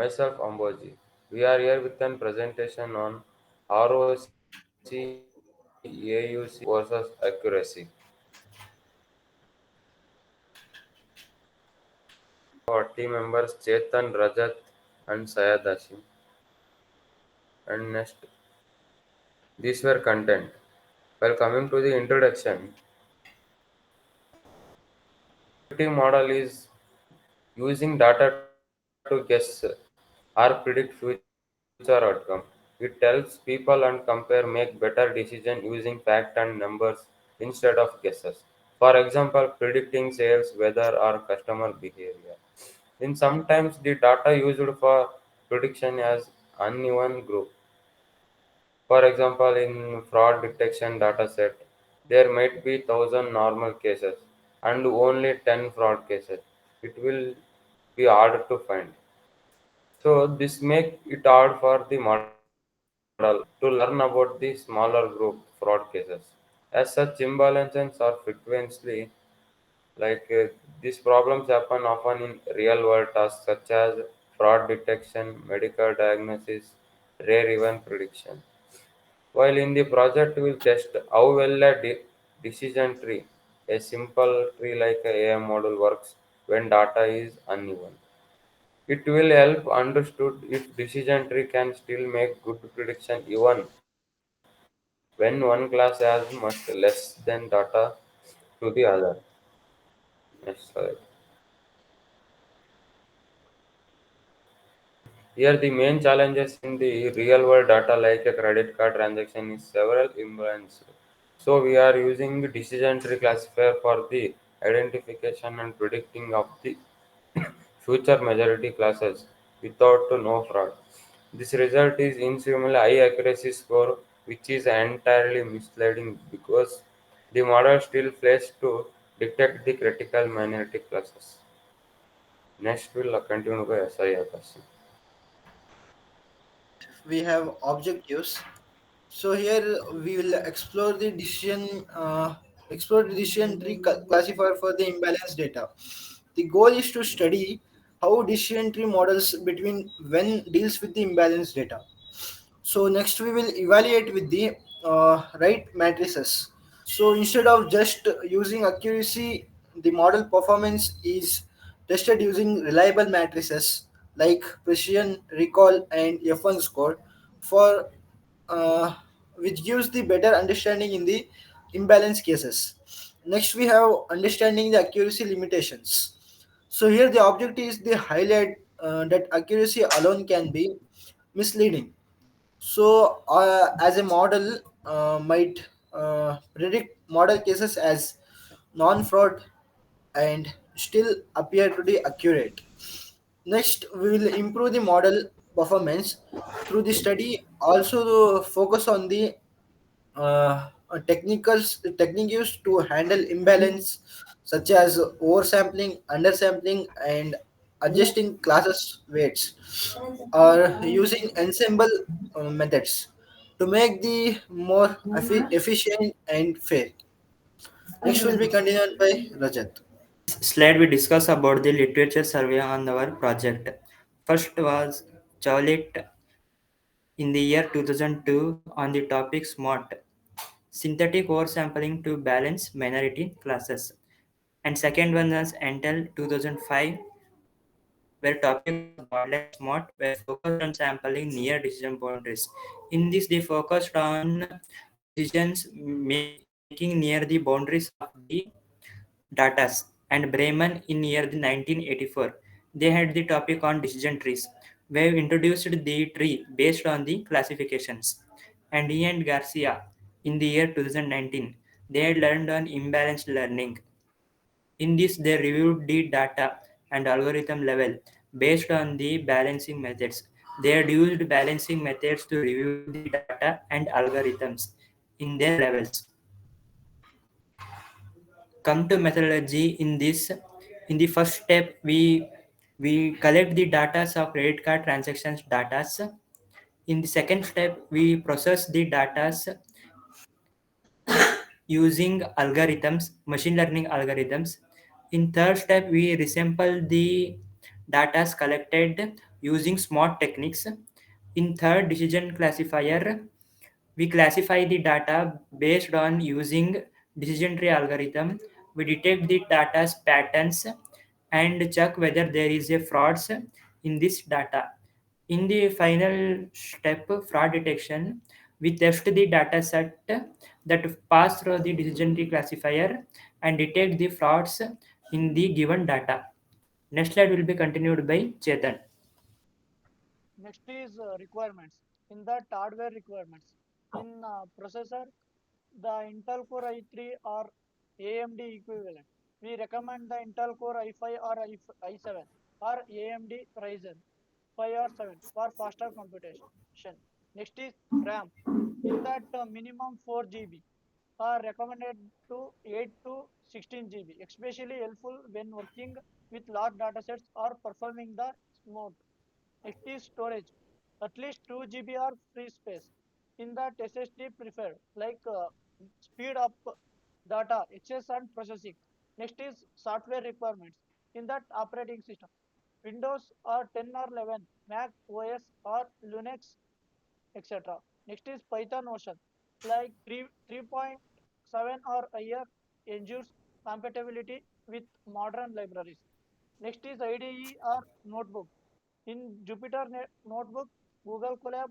myself Amboji. We are here with an presentation on ROC AUC versus accuracy. Our team members Chetan, Rajat, and Sayed Hashim. And next, these were content. While coming to the introduction, predictive model is using data to guess or predict future outcome. It helps people and compare make better decision using fact and numbers instead of guesses. For example, predicting sales, weather, or customer behavior. In sometimes the data used for prediction as uneven group. For example, in fraud detection dataset, there might be 1000 normal cases and only 10 fraud cases. It will be hard to find. So this make it hard for the model to learn about the smaller group fraud cases. As such, imbalances are frequently these problems happen often in real world tasks such as fraud detection, medical diagnosis, rare event prediction. While in the project, we'll test how well a decision tree, a simple tree like a AM model works when data is uneven. It will help understood if decision tree can still make good prediction even when one class has much less than data to the other. Next slide. Here the main challenges in the real world data like a credit card transaction is several imbalance. So we are using decision tree classifier for the identification and predicting of the future majority classes without no fraud. This result is extremely high accuracy score which is entirely misleading because the model still fails to detect the critical minority classes. Next we'll continue by SI Akash. Next, we have objectives. So here we will explore the decision tree classifier for the imbalanced data. The goal is to study how decision tree models between when deals with the imbalanced data. So next we will evaluate with the right matrices. So instead of just using accuracy, the model performance is tested using reliable matrices like precision, recall, and F1 score for which gives the better understanding in the imbalance cases. Next, we have understanding the accuracy limitations. So here the objective is the highlight that accuracy alone can be misleading. So as a model might predict model cases as non-fraud and still appear to be accurate. Next, we will improve the model performance through the study. Also, focus on the technique used to handle imbalance, such as oversampling, undersampling, and adjusting classes weights, or using ensemble methods to make the more efficient and fair. Next will be continued by Rajat. Slide we discuss about the literature survey on our project. First was Chaulet in the year 2002 on the topic SMART, synthetic oversampling to balance minority classes. And second one was Intel 2005, where topic was Modeling SMART, where focused on sampling near decision boundaries. In this, they focused on decisions making near the boundaries of the datas, and Bremen in year 1984. They had the topic on decision trees. We have introduced the tree based on the classifications. And Ian Garcia in the year 2019. They had learned on imbalanced learning. In this, they reviewed the data and algorithm level based on the balancing methods. They had used balancing methods to review the data and algorithms in their levels. Come to methodology in this. In the first step, we collect the data of credit card transactions data. In the second step, we process the data using algorithms, machine learning algorithms. In third step, we resample the data collected using smart techniques. In third decision classifier, we classify the data based on using decision tree algorithm. We detect the data's patterns and check whether there is a frauds in this data. In the final step, fraud detection, we test the data set that pass through the decision tree classifier and detect the frauds in the given data. Next slide will be continued by Chetan. Next is requirements. In that hardware requirements. In processor, the Intel Core i3 or AMD equivalent. We recommend the Intel Core i5 or i7 or AMD Ryzen 5 or 7 for faster computation. Next is RAM. In that minimum 4 GB are recommended to 8 to 16 GB, especially helpful when working with large datasets or performing the smooth. Next is storage. At least 2 GB or free space. In that SSD preferred, like speed up data, access and processing. Next is software requirements. In that operating system, Windows or 10 or 11, Mac OS or Linux, etc. Next is Python version, like 3.7 or higher ensures compatibility with modern libraries. Next is IDE or notebook. In Jupyter Notebook, Google Colab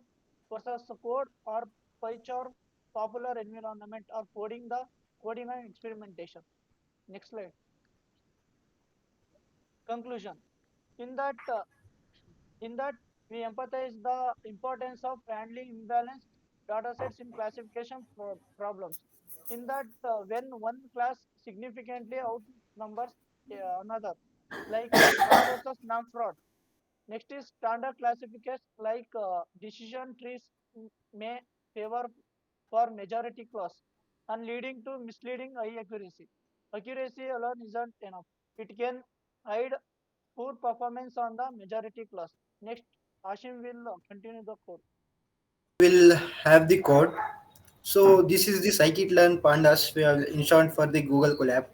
versus code or PyCharm popular environment or coding and experimentation. Next slide. Conclusion. In that In that, we empathize the importance of handling imbalanced datasets in classification problems. In that, when one class significantly outnumbers another, like fraud versus non-fraud. Next is standard classification, like decision trees may favor for majority class and leading to misleading high accuracy. Accuracy alone isn't enough. It can hide poor performance on the majority class. Next, Ashim will continue the code. We'll have the code. So this is the scikit-learn pandas we have installed for the Google Colab.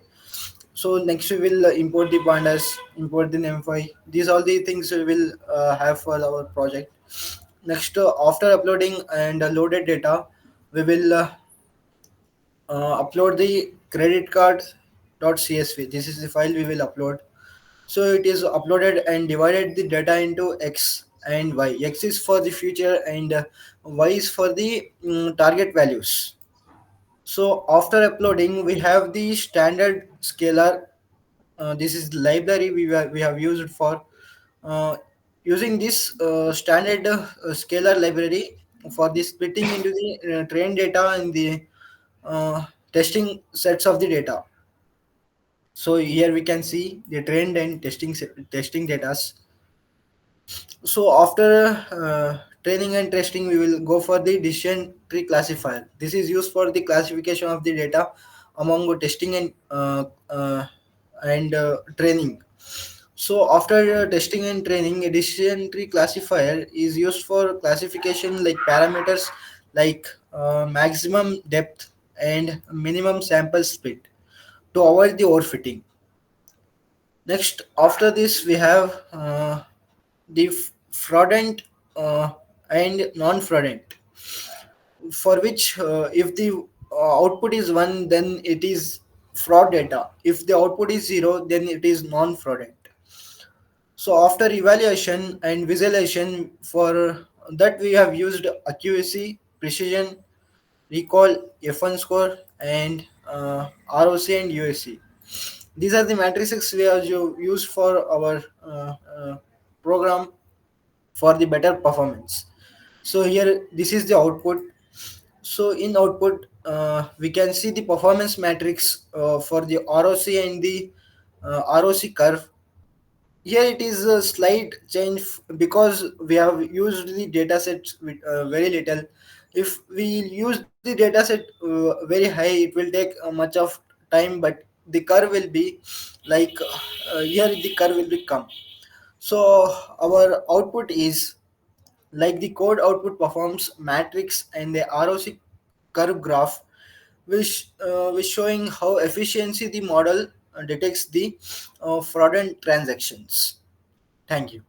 So next we will import the pandas, import the NumPy. These all the things we will have for our project. Next, after uploading and loaded data, we will upload the credit card .csv. This is the file we will upload. So it is uploaded and divided the data into x and y. X is for the future and y is for the target values. So after uploading, we have the standard scalar. This is the library we have used for uh, using this standard scalar library for the splitting into the trained data and the testing sets of the data. So here we can see the trained and testing data. So after training and testing, we will go for the decision tree classifier. This is used for the classification of the data among the testing and training. So after testing and training, a decision tree classifier is used for classification like parameters like maximum depth and minimum sample split to avoid the overfitting. Next, after this, we have the fraudulent and non-fraudulent, for which if the output is 1, then it is fraud data. If the output is 0, then it is non-fraudulent. So after evaluation and visualization, for that we have used accuracy, precision, recall, F1 score, and ROC and USC. These are the matrices we have used for our program for the better performance. So here this is the output. So in output we can see the performance matrix for the ROC and the ROC curve. Here it is a slight change because we have used the data sets with very little. If we use the data set very high, it will take much of time, but the curve will be like here the curve will become. So our output is like the code output performs matrix and the ROC curve graph, which showing how efficiency the model detects the fraudulent transactions. Thank you.